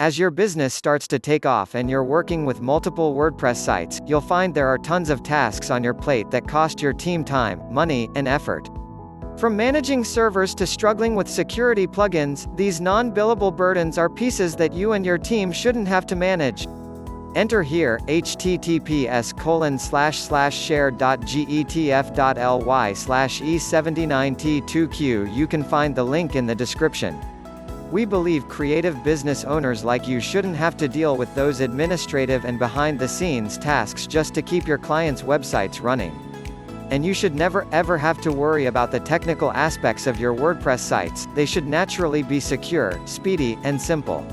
As your business starts to take off and you're working with multiple WordPress sites, you'll find there are tons of tasks on your plate that cost your team time, money, and effort. From managing servers to struggling with security plugins, these non-billable burdens are pieces that you and your team shouldn't have to manage. Enter here, https://share.getf.ly/e79t2q. You can find the link in the description. We believe creative business owners like you shouldn't have to deal with those administrative and behind-the-scenes tasks just to keep your clients' websites running. And you should never ever have to worry about the technical aspects of your WordPress sites. They should naturally be secure, speedy, and simple.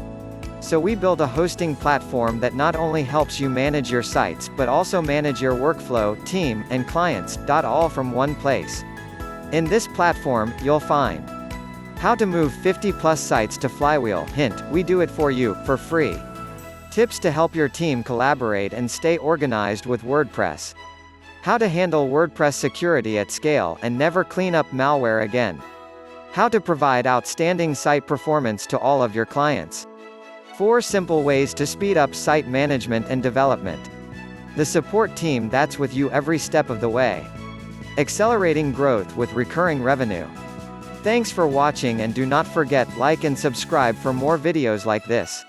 So we built a hosting platform that not only helps you manage your sites, but also manage your workflow, team, and clients, all from one place. In this platform, you'll find how to move 50+ sites to Flywheel. Hint, we do it for you, for free. Tips to help your team collaborate and stay organized with WordPress. How to handle WordPress security at scale and never clean up malware again. How to provide outstanding site performance to all of your clients. 4 simple ways to speed up site management and development. The support team that's with you every step of the way. Accelerating growth with recurring revenue. Thanks for watching, and do not forget, like and subscribe for more videos like this.